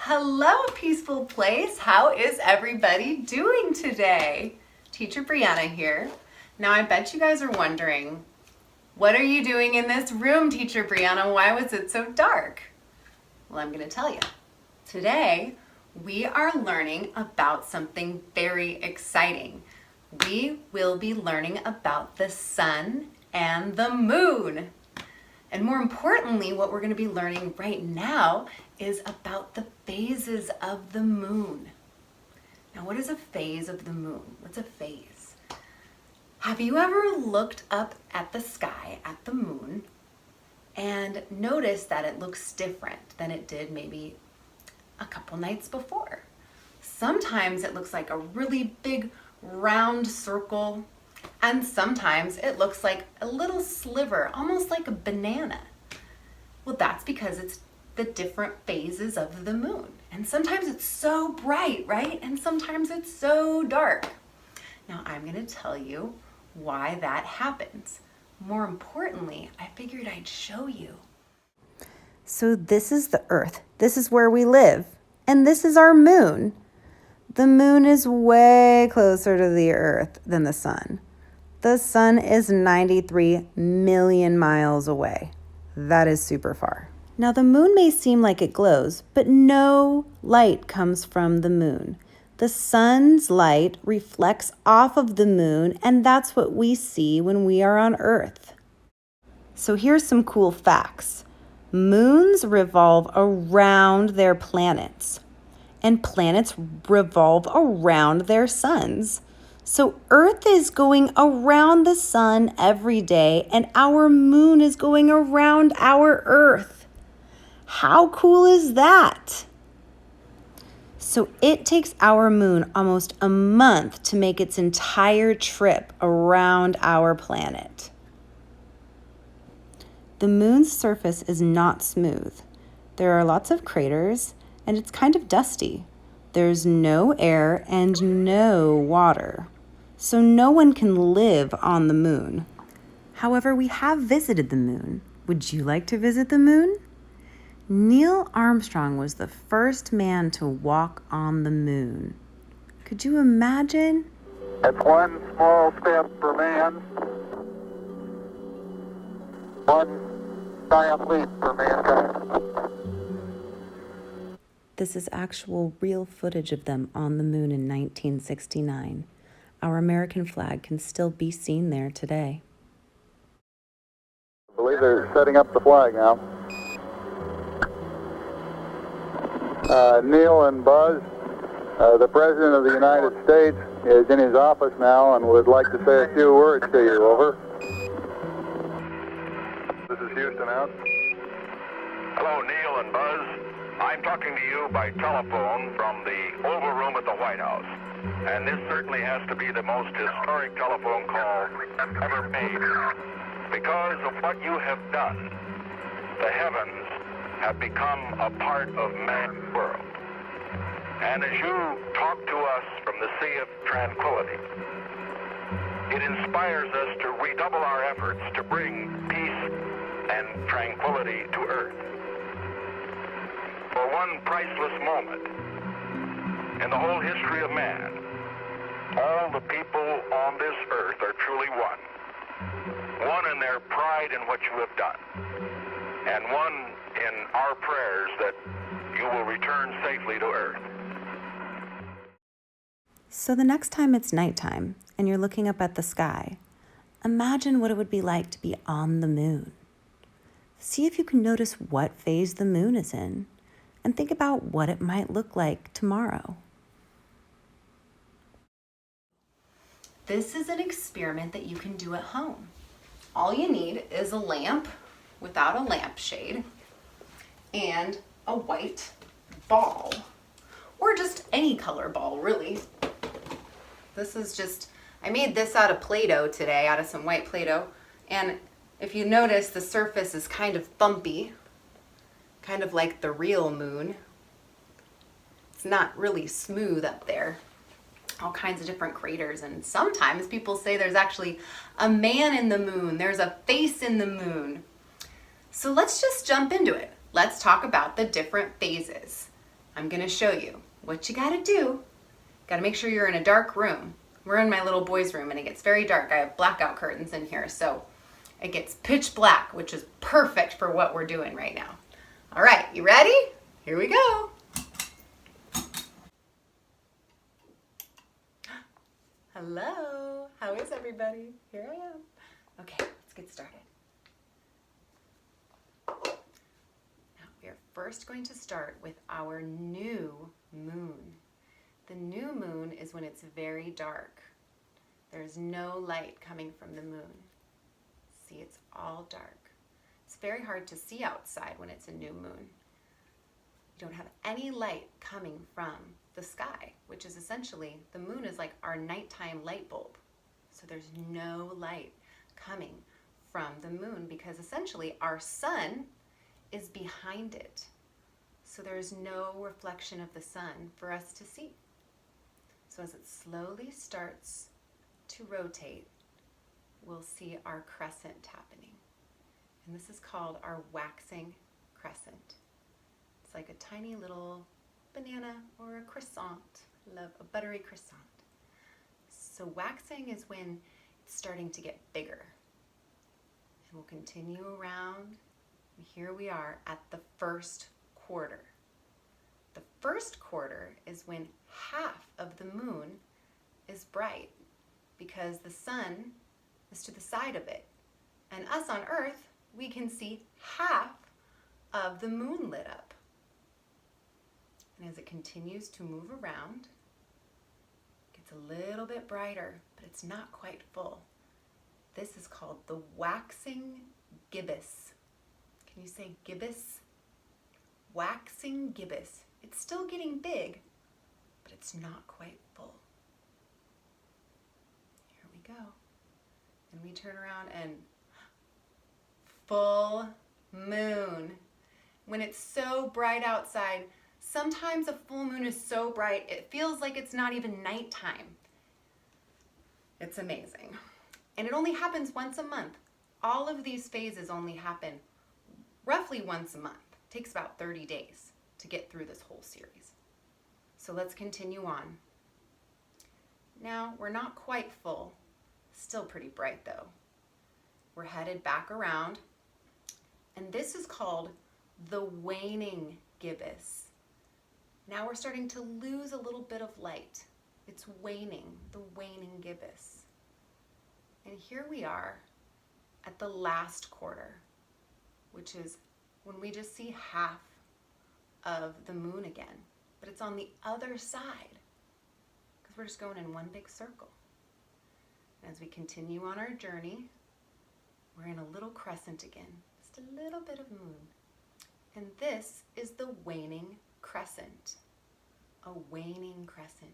Hello, peaceful place. How is everybody doing today? Teacher Brianna here. Now, I bet you guys are wondering, what are you doing in this room, Teacher Brianna? Why was it so dark? Well, I'm going to tell you. Today, we are learning about something very exciting. We will be learning about the sun and the moon. And more importantly, what we're going to be learning right now is about the phases of the moon. Now, what is a phase of the moon? What's a phase? Have you ever looked up at the sky, at the moon, and noticed that it looks different than it did maybe a couple nights before? Sometimes it looks like a really big round circle, and sometimes it looks like a little sliver, almost like a banana. Well, that's because it's the different phases of the moon. And sometimes it's so bright, right? And sometimes it's so dark. Now, I'm going to tell you why that happens. More importantly, I figured I'd show you. So this is the Earth. This is where we live. And this is our moon. The moon is way closer to the Earth than the sun. The sun is 93 million miles away. That is super far. Now, the moon may seem like it glows, but no light comes from the moon. The sun's light reflects off of the moon, and that's what we see when we are on Earth. So here's some cool facts. Moons revolve around their planets, and planets revolve around their suns. So Earth is going around the sun every day, and our moon is going around our Earth. How cool is that? So it takes our moon almost a month to make its entire trip around our planet. The moon's surface is not smooth. There are lots of craters, and it's kind of dusty. There's no air and no water, so no one can live on the moon. However, we have visited the moon. Would you like to visit the moon? Neil Armstrong was the first man to walk on the moon. Could you imagine? It's one small step for man, one giant leap for mankind. This is actual real footage of them on the moon in 1969. Our American flag can still be seen there today. I believe they're setting up the flag now. Neil and Buzz, the President of the United States is in his office now and would like to say a few words to you. Over. This is Houston out. Hello, Neil and Buzz. I'm talking to you by telephone from the Oval Room at the White House. And this certainly has to be the most historic telephone call ever made. Because of what you have done, the heavens have become a part of man's world. And as you talk to us from the Sea of Tranquility, it inspires us to redouble our efforts to bring peace and tranquility to Earth. For one priceless moment in the whole history of man, all the people on this earth are truly one. One in their pride in what you have done, and one in our prayers that you will return safely to Earth. So the next time it's nighttime and you're looking up at the sky, imagine what it would be like to be on the moon. See if you can notice what phase the moon is in, and think about what it might look like tomorrow. This is an experiment that you can do at home. All you need is a lamp without a lampshade and a white ball, or just any color ball, really. This is just, I made this out of Play-Doh today, out of some white Play-Doh, and if you notice, the surface is kind of bumpy, kind of like the real moon. It's not really smooth up there. All kinds of different craters, and sometimes people say there's actually a man in the moon, there's a face in the moon. So let's just jump into it. Let's talk about the different phases. I'm gonna show you what you gotta do. Gotta make sure you're in a dark room. We're in my little boy's room and it gets very dark. I have blackout curtains in here, so it gets pitch black, which is perfect for what we're doing right now. All right, you ready? Here we go. Hello, how is everybody? Here I am. Okay, let's get started. Now we are first going to start with our new moon. The new moon is when it's very dark. There's no light coming from the moon. See, it's all dark. It's very hard to see outside when it's a new moon. You don't have any light coming from the sky, which is essentially, the moon is like our nighttime light bulb. So there's no light coming from the moon because essentially our sun is behind it. So there's no reflection of the sun for us to see. So as it slowly starts to rotate, we'll see our crescent happening. And this is called our waxing crescent. It's like a tiny little banana or a croissant. I love a buttery croissant. So waxing is when it's starting to get bigger. And we'll continue around. And here we are at the first quarter. The first quarter is when half of the moon is bright because the sun is to the side of it. And us on Earth, we can see half of the moon lit up. And as it continues to move around, it gets a little bit brighter, but it's not quite full. This is called the waxing gibbous. Can you say gibbous? Waxing gibbous. It's still getting big, but it's not quite full. Here we go. And we turn around and full moon. When it's so bright outside, sometimes a full moon is so bright, it feels like it's not even nighttime. It's amazing. And it only happens once a month. All of these phases only happen roughly once a month. It takes about 30 days to get through this whole series. So let's continue on. Now, we're not quite full. Still pretty bright though. We're headed back around. And this is called the waning gibbous. Now we're starting to lose a little bit of light. It's waning, the waning gibbous. And here we are at the last quarter, which is when we just see half of the moon again, but it's on the other side because we're just going in one big circle. As we continue on our journey, we're in a little crescent again, just a little bit of moon. And this is the waning crescent, a waning crescent,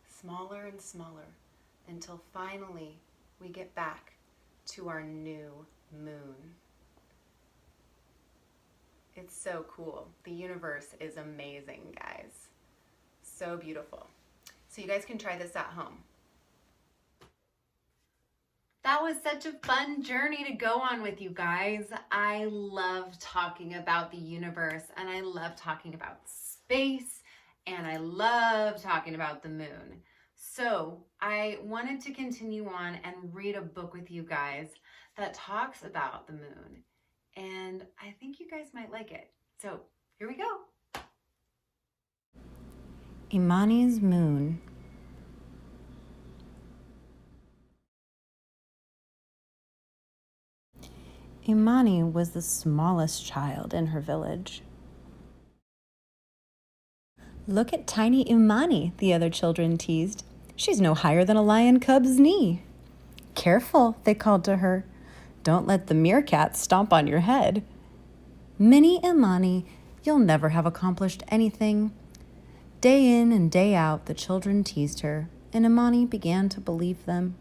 smaller and smaller until finally we get back to our new moon. It's so cool. The universe is amazing, guys. So beautiful. So you guys can try this at home. That was such a fun journey to go on with you guys. I love talking about the universe and I love talking about space and I love talking about the moon. So I wanted to continue on and read a book with you guys that talks about the moon. And I think you guys might like it. So here we go. Imani's moon. Imani was the smallest child in her village. "Look at tiny Imani," the other children teased. "She's no higher than a lion cub's knee." "Careful," they called to her. "Don't let the meerkat stomp on your head." "Mini Imani, you'll never have accomplished anything." Day in and day out, the children teased her, and Imani began to believe them.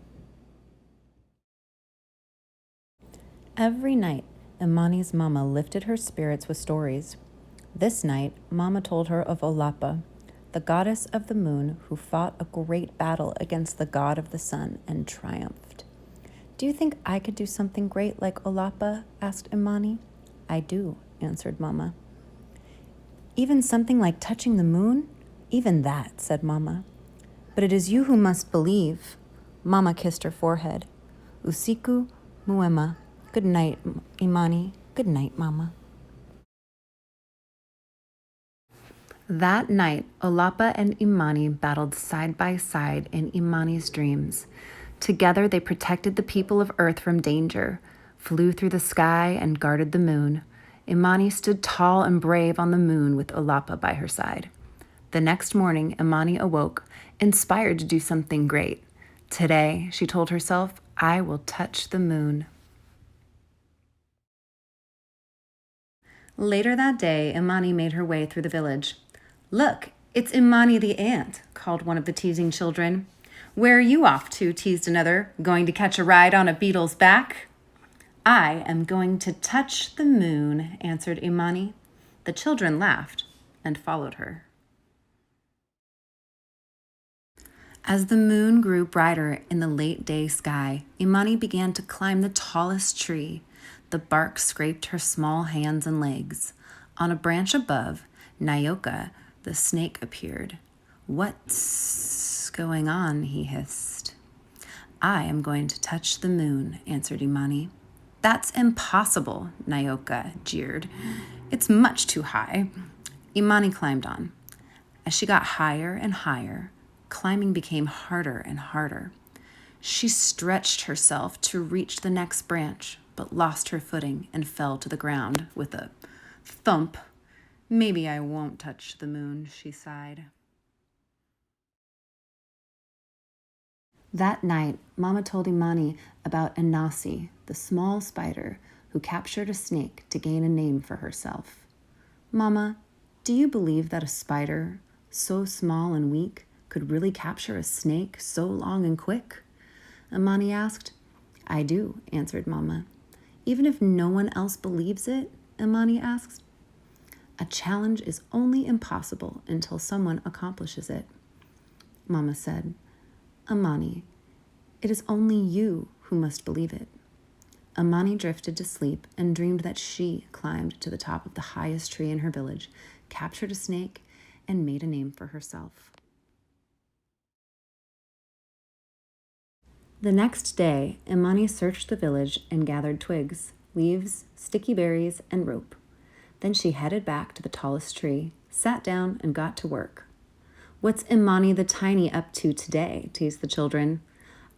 Every night, Imani's mama lifted her spirits with stories. This night, Mama told her of Olapa, the goddess of the moon who fought a great battle against the god of the sun and triumphed. "Do you think I could do something great like Olapa?" asked Imani. "I do," answered Mama. Even something like touching the moon? Even that, said Mama. But it is you who must believe. Mama kissed her forehead. Usiku muema. Good night, Imani. Good night, Mama. That night, Olapa and Imani battled side by side in Imani's dreams. Together, they protected the people of Earth from danger, flew through the sky, and guarded the moon. Imani stood tall and brave on the moon with Olapa by her side. The next morning, Imani awoke, inspired to do something great. Today, she told herself, I will touch the moon. Later that day, Imani made her way through the village. Look, it's Imani the ant, called one of the teasing children. Where are you off to, teased another, going to catch a ride on a beetle's back? I am going to touch the moon, answered Imani. The children laughed and followed her. As the moon grew brighter in the late day sky, Imani began to climb the tallest tree. The bark scraped her small hands and legs. On a branch above, Nyoka, the snake, appeared. What's going on? He hissed. I am going to touch the moon, answered Imani. That's impossible, Nyoka jeered. It's much too high. Imani climbed on. As she got higher and higher, climbing became harder and harder. She stretched herself to reach the next branch, but lost her footing and fell to the ground with a thump. Maybe I won't touch the moon, she sighed. That night, Mama told Imani about Anasi, the small spider who captured a snake to gain a name for herself. Mama, do you believe that a spider, so small and weak, could really capture a snake so long and quick? Imani asked. I do, answered Mama. Even if no one else believes it, Imani asked. A challenge is only impossible until someone accomplishes it. Mama said, Imani, it is only you who must believe it. Imani drifted to sleep and dreamed that she climbed to the top of the highest tree in her village, captured a snake, and made a name for herself. The next day, Imani searched the village and gathered twigs, leaves, sticky berries, and rope. Then she headed back to the tallest tree, sat down, and got to work. What's Imani the Tiny up to today? Teased the children.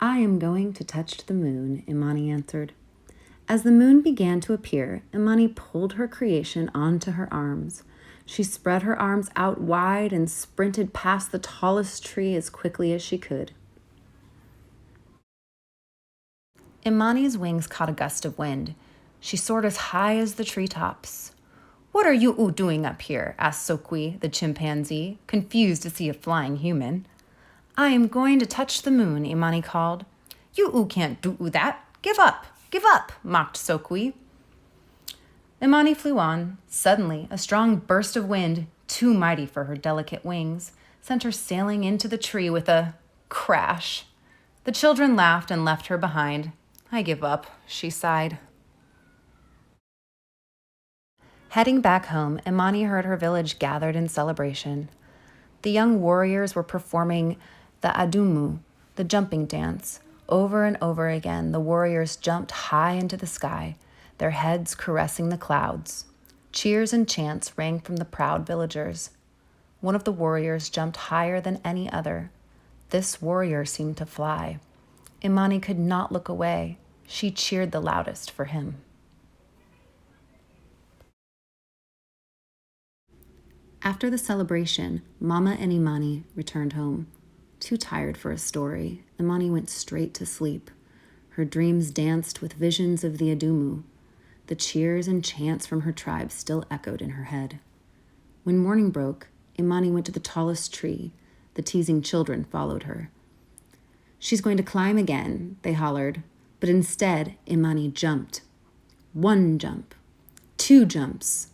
I am going to touch the moon, Imani answered. As the moon began to appear, Imani pulled her creation onto her arms. She spread her arms out wide and sprinted past the tallest tree as quickly as she could. Imani's wings caught a gust of wind. She soared as high as the treetops. What are you doing up here? Asked Sokwi, the chimpanzee, confused to see a flying human. I am going to touch the moon, Imani called. You can't do that. Give up, mocked Sokwi. Imani flew on. Suddenly, a strong burst of wind, too mighty for her delicate wings, sent her sailing into the tree with a crash. The children laughed and left her behind. I give up, she sighed. Heading back home, Imani heard her village gathered in celebration. The young warriors were performing the adumu, the jumping dance. Over and over again, the warriors jumped high into the sky, their heads caressing the clouds. Cheers and chants rang from the proud villagers. One of the warriors jumped higher than any other. This warrior seemed to fly. Imani could not look away. She cheered the loudest for him. After the celebration, Mama and Imani returned home. Too tired for a story, Imani went straight to sleep. Her dreams danced with visions of the adumu. The cheers and chants from her tribe still echoed in her head. When morning broke, Imani went to the tallest tree. The teasing children followed her. She's going to climb again, they hollered, but instead, Imani jumped. 1 jump, 2 jumps,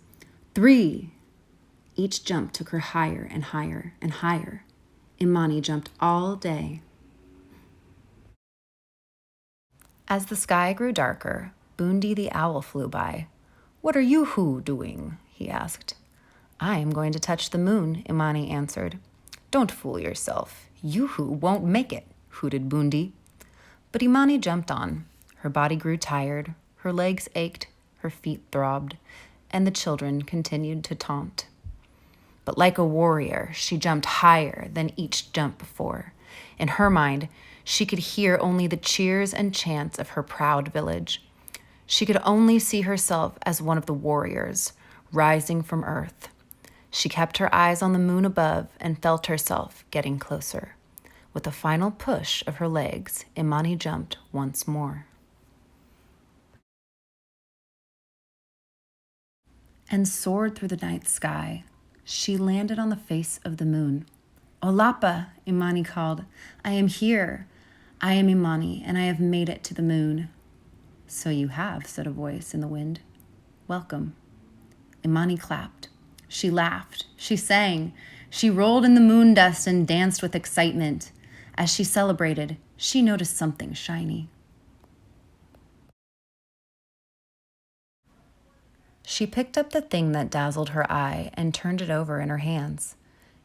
3. Each jump took her higher and higher and higher. Imani jumped all day. As the sky grew darker, Bundi the owl flew by. What are you doing? He asked. I am going to touch the moon, Imani answered. Don't fool yourself. Yoo-hoo won't make it, hooted Bundi. But Imani jumped on. Her body grew tired, her legs ached, her feet throbbed, and the children continued to taunt. But like a warrior, she jumped higher than each jump before. In her mind, she could hear only the cheers and chants of her proud village. She could only see herself as one of the warriors, rising from earth. She kept her eyes on the moon above and felt herself getting closer. With a final push of her legs, Imani jumped once more. And soared through the night sky. She landed on the face of the moon. Olapa, Imani called. I am here. I am Imani, and I have made it to the moon. So you have, said a voice in the wind. Welcome. Imani clapped. She laughed. She sang. She rolled in the moon dust and danced with excitement. As she celebrated, she noticed something shiny. She picked up the thing that dazzled her eye and turned it over in her hands.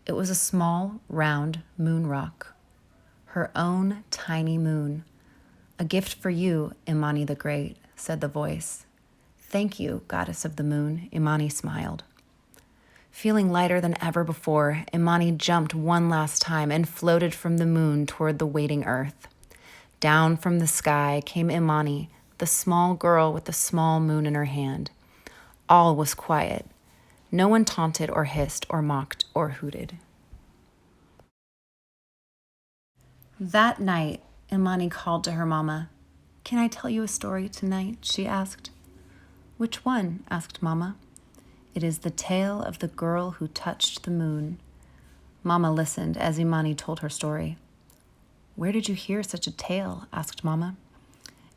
It was a small, round moon rock. Her own tiny moon. A gift for you, Imani the Great, said the voice. Thank you, goddess of the moon, Imani smiled. Feeling lighter than ever before, Imani jumped one last time and floated from the moon toward the waiting earth. Down from the sky came Imani, the small girl with the small moon in her hand. All was quiet. No one taunted or hissed or mocked or hooted. That night, Imani called to her mama. Can I tell you a story tonight? She asked. Which one? Asked Mama. It is the tale of the girl who touched the moon. Mama listened as Imani told her story. Where did you hear such a tale? Asked Mama.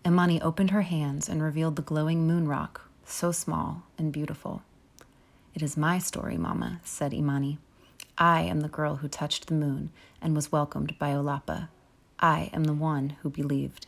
Imani opened her hands and revealed the glowing moon rock, so small and beautiful. It is my story, Mama, said Imani. I am the girl who touched the moon and was welcomed by Olapa. I am the one who believed.